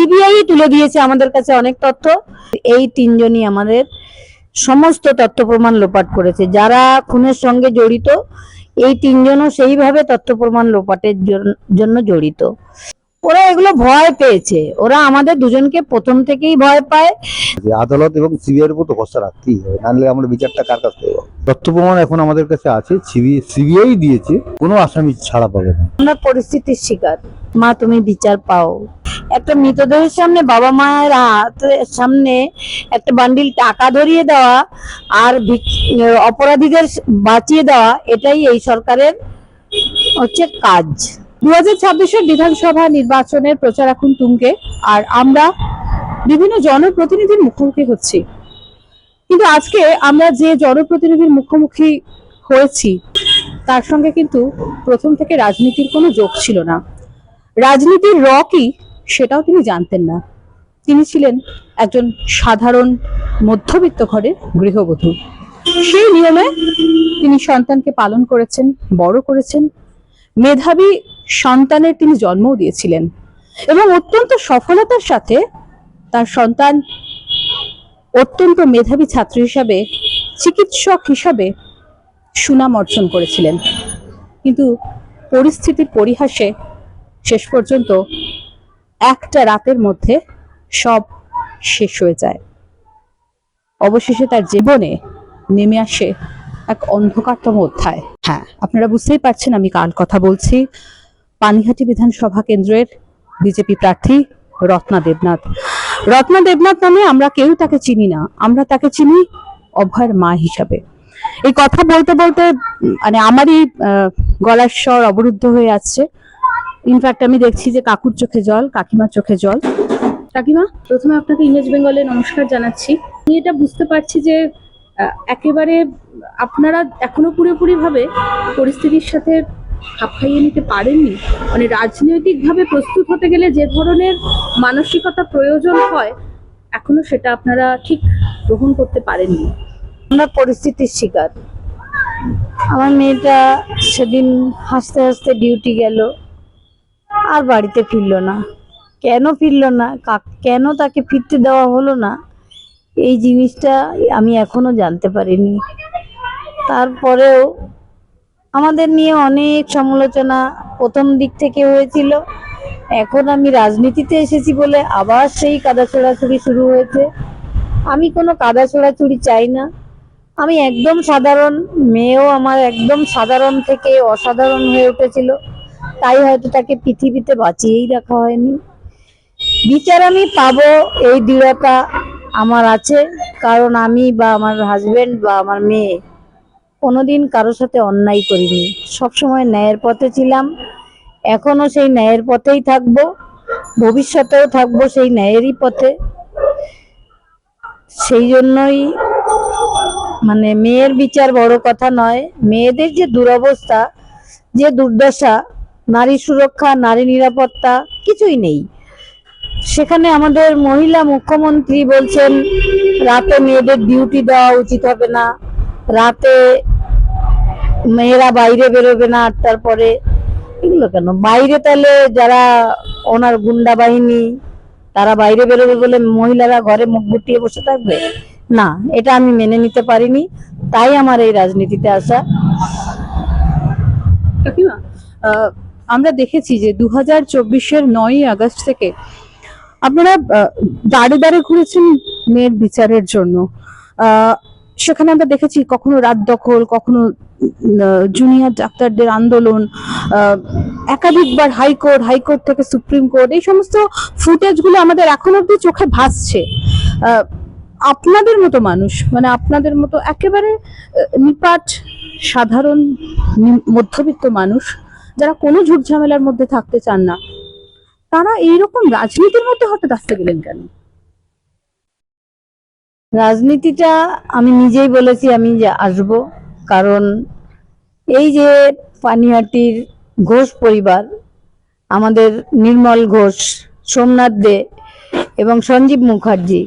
CBI তুলে দিয়েছে আমাদের কাছে অনেক তথ্য। এই তিনজনই আমাদের সমস্ত তথ্য প্রমাণ লোপাট করেছে। যারা খুনের সঙ্গে জড়িত এই তিনজনও সেইভাবে তথ্য প্রমাণ লোপাটের জন্য জড়িত। ওরা এগুলো ভয় পেয়েছে, ওরা আমাদের দুজনকে প্রথম থেকেই ভয় পায়। আদালত এবং সিবিআইয়ের উপর তো ভরসা রাখতেই হবে, নাহলে আমরা বিচারটা কার কাছ থেকে পাবো? তথ্য প্রমাণ এখন আমাদের কাছে আছে, সিবিআই দিয়েছে, কোনো আসামি ছাড়া পাবে না। আমরা পরিস্থিতির শিকার। মা, তুমি বিচার পাও। একটা মৃতদেহের সামনে বাবা মায়ের হাতের সামনে একটা বান্ডিল টাকা ধরিয়ে দেওয়া আর অপরাধীদের বাঁচিয়ে দেওয়া, এটাই এই সরকারের হচ্ছে কাজ। 2026-এর বিধানসভা নির্বাচনের প্রচার এখন তুঙ্গে, আর আমরা বিভিন্ন জনপ্রতিনিধির মুখোমুখি হচ্ছি। কিন্তু আজকে আমরা যে জনপ্রতিনিধির মুখোমুখি হয়েছি তার সঙ্গে কিন্তু প্রথম থেকে রাজনীতির কোনো যোগ ছিল না। রাজনীতির র কি সেটাও তিনি জানতেন না। তিনি ছিলেন একজন সাধারণ মধ্যবিত্ত ঘরের গৃহবধূ। সেই নিয়মে তিনি সন্তানকে পালন করেছেন, বড় করেছেন। মেধাবী সন্তানের তিনি জন্মও দিয়েছিলেন এবং অত্যন্ত সফলতার সাথে তার সন্তান অত্যন্ত মেধাবী ছাত্র হিসাবে, চিকিৎসক হিসাবে সুনাম অর্জন করেছিলেন। কিন্তু পরিস্থিতির পরিহাসে শেষ পর্যন্ত একটা রাতের মধ্যে সব শেষ হয়ে যায়। অবশেষে তার জীবনে নেমে আসে এক অন্ধকারতম অধ্যায়। হ্যাঁ, আপনারা বুঝতেই পারছেন আমি কার কথা বলছি। পানিহাটি বিধানসভা কেন্দ্রের বিজেপি প্রার্থী রত্না দেবনাথ। রত্না দেবনাথ নামে আমরা কেউ তাকে চিনি না, আমরা তাকে চিনি অভয়ের মা হিসাবে। এই কথা বলতে বলতে মানে আমারই গলার স্বর অবরুদ্ধ হয়ে আসছে। ইনফ্যাক্ট আমি দেখছি যে কাকুর চোখে জল, কাকিমার চোখে জল। কাকিমা, প্রথমে আপনাকে ইমেজ বেঙ্গলে নমস্কার জানাচ্ছি। আমি এটা বুঝতে পারছি যে একেবারে আপনারা এখনো পুরোপুরি ভাবে পরিস্থিতির সাথে খাপ খাইয়ে নিতে পারেননি। মানে রাজনৈতিকভাবে প্রস্তুত হতে গেলে যে ধরনের মানসিকতা প্রয়োজন হয় এখনো সেটা আপনারা ঠিক গ্রহণ করতে পারেননি। আমরা পরিস্থিতির শিকার। আমার মেয়েটা সেদিন হাসতে হাসতে ডিউটি গেল, আর বাড়িতে ফিরলো না। কেন ফিরলো না, কেন তাকে ফিরতে দেওয়া হলো না, এই জিনিসটা আমি এখনো জানতে পারিনি। তারপরেও আমাদের নিয়ে অনেক সমালোচনা প্রথম দিক থেকে হয়েছিল। এখন আমি রাজনীতিতে এসেছি বলে আবার সেই কাদা ছোড়াছুড়ি শুরু হয়েছে। আমি কোনো কাদা ছোড়াছুড়ি চাই না। আমি একদম সাধারণ, মেয়েও আমার একদম সাধারণ থেকে অসাধারণ হয়ে উঠেছিল, তাই হয়তো তাকে পৃথিবীতে বাঁচিয়েই রাখা হয়নি। বিচার আমি পাবো এই দৃঢ়তা আমার আছে, কারণ আমি বা আমার হাজবেন্ড বা আমার মেয়ে কোনোদিন কারোর সাথে অন্যায় করিনি। সবসময় ন্যায়ের পথে ছিলাম, এখনো সেই ন্যায়ের পথেই থাকবো, ভবিষ্যতেও থাকবো সেই ন্যায়েরই পথে। সেই জন্যই মানে মেয়ের বিচার বড় কথা নয়, মেয়েদের যে দুরবস্থা, যে দুর্দশা, নারী সুরক্ষা, নারী নিরাপত্তা কিছুই নেই। সেখানে আমাদের মহিলা মুখ্যমন্ত্রী বলছেন রাতে মেয়েদের ডিউটি দেওয়া উচিত হবে না, রাতে মেয়েরা বাইরে বেরোবে না 8টার পরে। এগুলো কেন বাইরে? তাহলে যারা ওনার গুন্ডা বাহিনী তারা বাইরে বেরোবে বলে মহিলারা ঘরে মুখ গুটিয়ে বসে থাকবে? না, এটা আমি মেনে নিতে পারিনি, তাই আমার এই রাজনীতিতে আসা। কাকিমা, আমরা দেখেছি যে 2024-এর 9ই আগস্ট থেকে আপনারা দাঁড়ে দাঁড়ে ঘুরেছেন মেয়ের বিচারের জন্য। সেখানে আমরা দেখেছি কখনো রাত দখল, কখনো জুনিয়র ডাক্তারদের আন্দোলন, একাধিকবার হাইকোর্ট থেকে সুপ্রিম কোর্ট, এই সমস্ত ফুটেজগুলো আমাদের এখন অব্দি চোখে ভাসছে। আপনাদের মতো মানুষ, মানে আপনাদের মতো একেবারে নিপাট সাধারণ মধ্যবিত্ত মানুষ যারা কোনো ঝুট ঝামেলার মধ্যে থাকতে চান না, তারা এইরকম রাজনীতির মধ্যে হঠাৎ আসতে গেলেন কেন? রাজনীতিটা আমি নিজেই বলেছি আমি যে আসবো, কারণ এই যে পানিহাটির ঘোষ পরিবার, আমাদের নির্মল ঘোষ, সোমনাথ দে এবং সঞ্জীব মুখার্জি,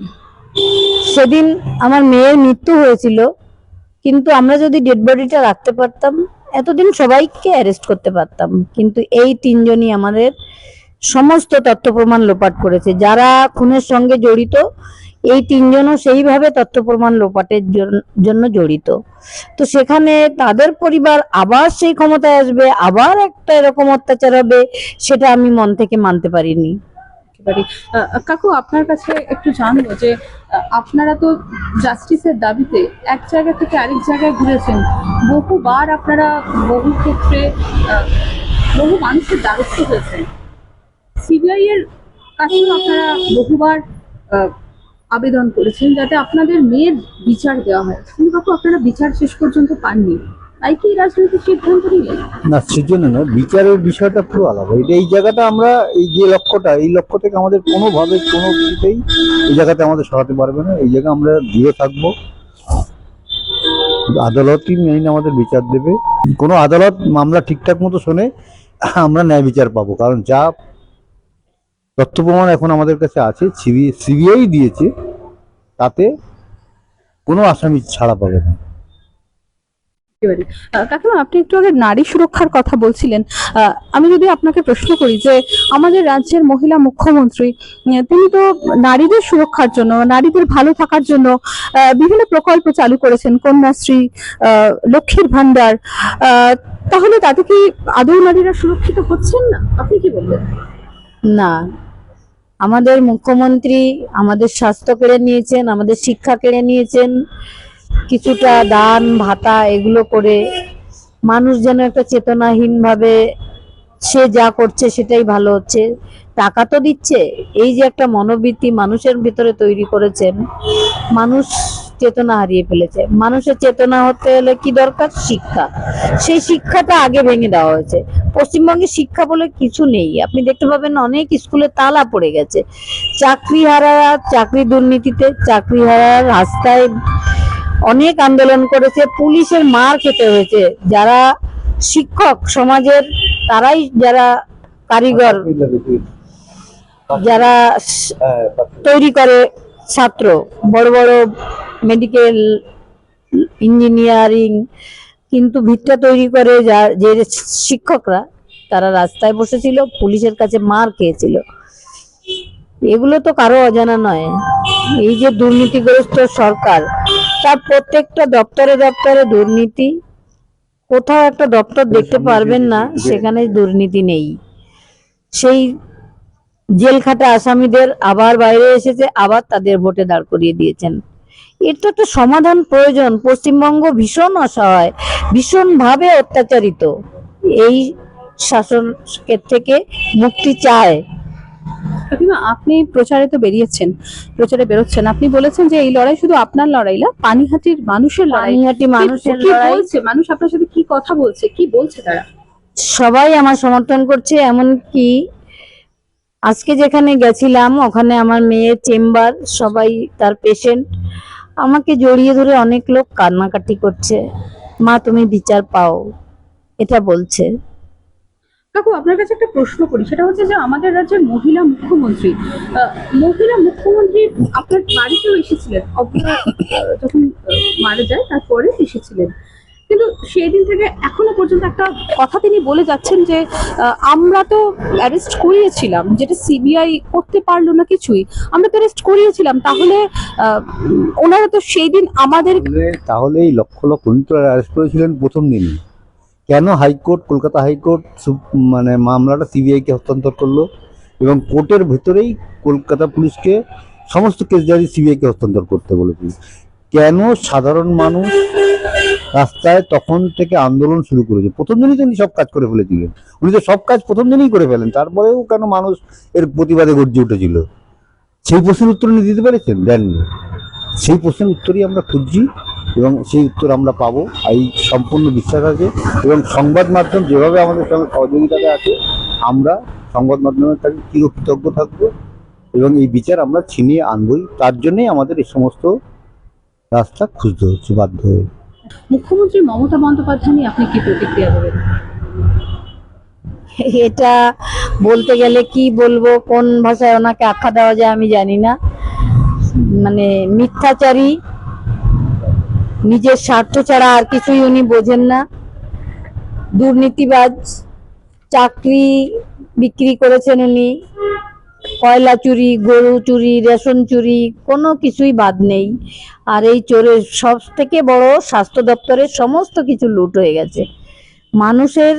সেদিন আমার মেয়ের মৃত্যু হয়েছিল, কিন্তু আমরা যদি ডেড বডিটা রাখতে পারতাম এতদিন সবাইকে অ্যারেস্ট করতে পারতাম, কিন্তু এই তিনজনই আমাদের সমস্ত তথ্য প্রমাণ লোপাট করেছে। যারা খুনের সঙ্গে জড়িত এই তিনজনও সেইভাবে তথ্য প্রমাণ লোপাটের জন্য জড়িত। তো সেখানে তাদের পরিবার আবার সেই ক্ষমতায় আসবে, আবার একটা এরকম অত্যাচার হবে, সেটা আমি মন থেকে মানতে পারিনি। একেবারে কাকু, আপনার কাছে একটু জানবো যে আপনারা তো জাস্টিসের দাবিতে এক জায়গা থেকে আরেক জায়গায় ঘুরেছেন, বহুবার আপনারা বহু ক্ষেত্রে বহু মানুষের দ্বারস্থ হয়েছেন, সিবিআই এর কাছেও আপনারা বহুবার আবেদন করেছেন যাতে আপনাদের মেয়ের বিচার দেওয়া হয়, কিন্তু কাকু আপনারা বিচার শেষ পর্যন্ত পাননি, তাই কি রাজনৈতিক সিদ্ধান্ত নিলেন? না, সেজন্য না, বিচারের বিষয়টা পুরো আলাদা। এই জায়গাটা আমরা, এই যে লক্ষ্যটা, এই লক্ষ্য থেকে আমাদের কোনোভাবে কোনো কিছুতেই এই জায়গাতে আমাদের সরাতে পারবে না। এই জায়গায় আমরা দৃঢ় থাকবো। আদালতই মেইন আমাদের বিচার দেবে। কোনো আদালত মামলা ঠিকঠাক মতো শোনে, আমরা ন্যায় বিচার পাবো। কারণ যা তথ্য প্রমাণ এখন আমাদের কাছে আছে, সিবিআই দিয়েছে, তাতে কোনো আসামি ছাড়া পাবে না। কাকিমা, আপনি একটু আগে নারী সুরক্ষার কথা বলছিলেন। আমি যদি আপনাকে প্রশ্ন করি যে আমাদের রাজ্যের মহিলা মুখ্যমন্ত্রী তিনি তো নারীদের সুরক্ষার জন্য, নারীদের ভালো থাকার জন্য বিভিন্ন প্রকল্প চালু করেছেন, কন্যাশ্রী, লক্ষ্মীর ভান্ডার, তাহলে তাতে কি আদৌ নারীরা সুরক্ষিত হচ্ছেন না? আপনি কি বলবেন? না, আমাদের মুখ্যমন্ত্রী আমাদের স্বাস্থ্য কেড়ে নিয়েছেন, আমাদের শিক্ষা কেড়ে নিয়েছেন, কিছুটা দান ভাতা এগুলো করে মানুষ যেন একটা চেতনাহীন ভাবে সে যা করছে সেটাই ভালো হচ্ছে। টাকা তো দিচ্ছে, এই যে একটা মনোবৃত্তি মানুষের ভিতরে তৈরি করেছেন, মানুষ চেতনা হারিয়ে ফেলেছে। মানুষের চেতনা হতে হলে কি দরকার? শিক্ষা। সেই শিক্ষাটা আগে ভেঙে দেওয়া হয়েছে। পশ্চিমবঙ্গে শিক্ষা বলে কিছু নেই। আপনি দেখতে পাবেন অনেক স্কুলে তালা পড়ে গেছে। চাকরিহারারা চাকরি দুর্নীতিতে, চাকরিহারারা রাস্তায় অনেক আন্দোলন করেছে, পুলিশের মার খেতে হয়েছে। যারা শিক্ষক সমাজের, তারাই যারা কারিগর, যারা তৈরি করে ছাত্র, বড় বড় মেডিকেল, ইঞ্জিনিয়ারিং, কিন্তু ভিতটা তৈরি করে যে শিক্ষকরা, তারা রাস্তায় বসেছিল, পুলিশের কাছে মার খেয়েছিল। এগুলো তো কারো অজানা নয়। এই যে দুর্নীতিগ্রস্ত সরকার, তার প্রত্যেকটা দপ্তরে দপ্তরে দুর্নীতি। কোথাও একটা দপ্তর দেখতে পারবেন না সেখানে দুর্নীতি নেই। সেই জেল খাটা আসামিদের আবার বাইরে এসেছে, আবার তাদের ভোটে দাঁড় করিয়ে দিয়েছেন। এর তো একটা সমাধান প্রয়োজন। পশ্চিমবঙ্গ ভীষণ অসহায়, ভীষণ ভাবে অত্যাচারিত। এই শাসকের থেকে মুক্তি চায়। কাকিমা, আপনি প্রচারে তো বেরোচ্ছেন, আপনি বলেছেন যে এই লড়াই শুধু আপনার লড়াই না, পানিহাটির মানুষের লড়াই। পানিহাটি মানুষের কি লড়াই। বলছে মানুষ আপনার সাথে? কি কথা বলছে, কি বলছে তারা? সবাই আমার সমর্থন করছে। এমনকি আজকে যেখানে গেছিলাম, ওখানে আমার মেয়ের চেম্বার, সবাই তার পেশেন্ট, আমাকে জড়িয়ে ধরে অনেক লোক কান্নাকাটি করছে, মা তুমি বিচার পাও, এটা বলছে। কাকু, আপনার কাছে একটা প্রশ্ন করি, সেটা হচ্ছে যে আমাদের রাজ্যের মহিলা মুখ্যমন্ত্রী আপনার বাড়িতেও এসেছিলেন, যখন মারা যায় তারপরে এসেছিলেন, কিন্তু সেই দিন থেকে এখনো পর্যন্ত একটা কথা তিনি বলে যাচ্ছেন যে আমরা তো অ্যারেস্ট করিয়েছিলাম, যেটা সিবিআই করতে পারলো না কিছুই, আমরা তো অ্যারেস্ট করিয়েছিলাম, তাহলে ওনারা তো সেই দিন আমাদের। তাহলে এই লক্ষ লক্ষ অ্যারেস্ট করেছিলেন প্রথম দিনই, কেন হাইকোর্ট, কলকাতা হাইকোর্ট মানে মামলাটা সিবিআইকে হস্তান্তর করলো এবং কোর্টের ভেতরেই কলকাতা পুলিশকে সমস্ত কেস জারি সিবিআইকে হস্তান্তর করতে বলেছিল? কেন সাধারণ মানুষ রাস্তায় তখন থেকে আন্দোলন শুরু করেছে? প্রথম দিনই তিনি সব কাজ করে ফেলেছিলেন, উনি তো সব কাজ প্রথম দিনই করে ফেলেন, তারপরেও কেন মানুষ এর প্রতিবাদে গর্জে উঠেছিল? সেই প্রশ্নের উত্তর উনি দিতে পেরেছেন? দেননি। সেই প্রশ্নের উত্তরই আমরা খুঁজছি এবং সেই উত্তর আমরা পাবো, এই সম্পূর্ণ বিশ্বাস আছে। এবং সংবাদ মাধ্যম যেভাবে আমাদের সঙ্গে সহযোগিতাতে আছে, আমরা সংবাদ মাধ্যমের কাছে চিরকৃতজ্ঞ থাকবো এবং এই বিচার আমরা ছিনিয়ে আনবই। তার জন্যই আমাদের এই সমস্ত রাস্তা খুঁজতে হচ্ছে বাধ্য হয়ে। মুখ্যমন্ত্রী মমতা বন্দ্যোপাধ্যায় নিয়ে আপনি কি প্রতিক্রিয়া দেবেন? এটা বলতে গেলে কি বলবো, কোন ভাষায় ওনাকে আখ্যা দেওয়া যায় আমি জানি না। মানে মিথ্যাচারী, নিজের স্বার্থ ছাড়া আর কিছুই উনি বোঝেন না, দুর্নীতিবাজ, চাকরি বিক্রি করেছেন উনি। কয়লা চুরি, গরু চুরি, রেশন চুরি, কোনো কিছুই বাদ নেই। আর এই চোরের সব থেকে বড় স্বাস্থ্য দপ্তরের সমস্ত কিছু লুট হয়ে গেছে। মানুষের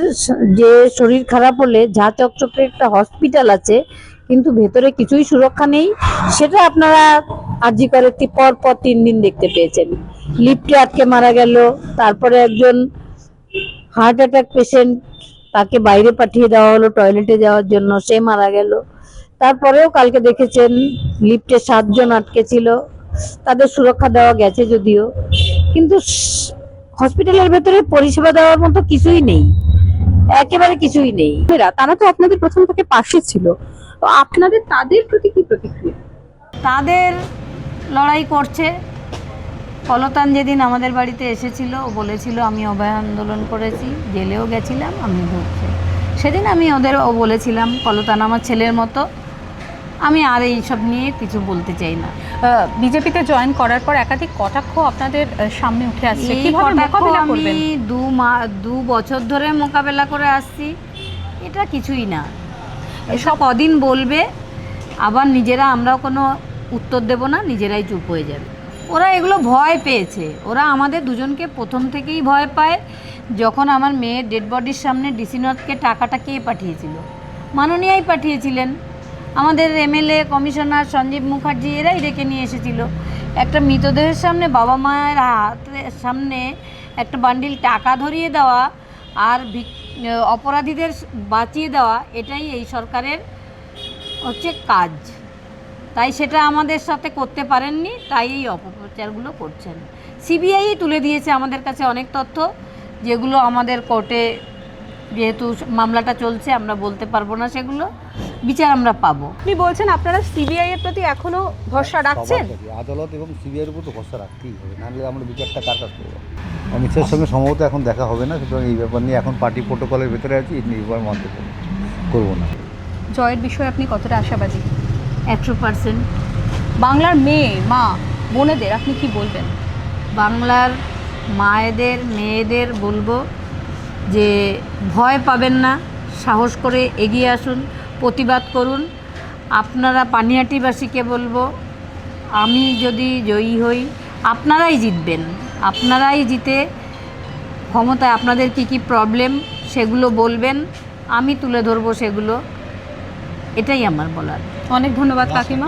যে শরীর খারাপ হলে ঝা চকচকে একটা হসপিটাল আছে, কিন্তু ভেতরে কিছুই সুরক্ষা নেই। সেটা আপনারা আরজি করে পর পর 3 দিন দেখতে পেয়েছেন। লিফটে আটকে মারা গেল, তারপরে একজন হার্ট অ্যাটাক পেশেন্ট, তাকে বাইরে পাঠিয়ে দেওয়া হলো টয়লেটে যাওয়ার জন্য, সে মারা গেল। তারপরেও কালকে দেখেছেন লিফটে 7 জন আটকে ছিল, তাদের সুরক্ষা দেওয়া গেছে যদিও, কিন্তু হসপিটালের ভেতরে পরিষেবা দেওয়ার মতো কিছুই নেই, একেবারে কিছুই নেই। তারা তো আপনাদের প্রথম থেকে পাশে ছিল, তো আপনাদের তাদের প্রতি কি প্রতিক্রিয়া? তাদের লড়াই করছে। কলতান যেদিন আমাদের বাড়িতে এসেছিল, ও বলেছিল আমি অভয় আন্দোলন করেছি, জেলেও গেছিলাম, আমি ধরছি। সেদিন আমি ও বলেছিলাম কলতান আমার ছেলের মতো, আমি আর এইসব নিয়ে কিছু বলতে চাই না। বিজেপিতে জয়েন করার পর একাধিক কটাক্ষ আপনাদের সামনে উঠে আসছে, এই কিভাবে কটাক্ষ মোকাবিলা আমি করবেন? 2 বছর ধরে মোকাবেলা করে আসছি। এটা কিছুই না, এসব কদিন বলবে, আবার নিজেরা আমরাও কোনো উত্তর দেব না, নিজেরাই চুপ হয়ে যাবে। ওরা এগুলো ভয় পেয়েছে, ওরা আমাদের দুজনকে প্রথম থেকেই ভয় পায়। যখন আমার মেয়ের ডেড বডির সামনে ডিসি নর্থকে টাকাটা কে পাঠিয়েছিল? মাননীয়াই পাঠিয়েছিলেন। আমাদের এমএলএ, কমিশনার সঞ্জীব মুখার্জি এরাই ডেকে নিয়ে এসেছিল। একটা মৃতদেহের সামনে বাবা মায়ের হাতের সামনে একটা বান্ডিল টাকা ধরিয়ে দেওয়া আর অপরাধীদের বাঁচিয়ে দেওয়া, এটাই এই সরকারের হচ্ছে কাজ। তাই সেটা আমাদের সাথে করতে পারেননি, তাই এই অপপ্রচারগুলো করছেন। সিবিআই তুলে দিয়েছে আমাদের কাছে অনেক তথ্য, যেগুলো আমাদের কোর্টে যেহেতু মামলাটা চলছে আমরা বলতে পারবো না, সেগুলো বিচার আমরা পাবো। আপনি বলছেন আপনারা সিবিআই এর প্রতি এখনো ভরসা রাখছেন? সবার থেকে আদালত এবং সিবিআইয়ের উপর তো ভরসা রাখতেই হবে, নাহলে আমরা বিচারটা কার কাছ করবো? অমিতের সঙ্গে সম্ভবত এখন দেখা হবে না, সুতরাং এই ব্যাপার নিয়ে এখন পার্টি প্রোটোকলের ভেতরে আছি, এই নির্ভর মানতে করবো না। জয়ের বিষয়ে আপনি কতটা আশাবাদী? 100%। বাংলার মেয়ে, মা, বোনেদের আপনি কি বলবেন? বাংলার মায়েদের, মেয়েদের বলবো যে ভয় পাবেন না, সাহস করে এগিয়ে আসুন, প্রতিবাদ করুন। আপনারা পানিহাটিবাসীকে বলবো, আমি যদি জয়ী হই আপনারাই জিতবেন, আপনারাই জিতে ক্ষমতায়, আপনাদের কি কি প্রবলেম সেগুলো বলবেন, আমি তুলে ধরবো সেগুলো। এটাই আমার বলার। অনেক ধন্যবাদ কাকিমা।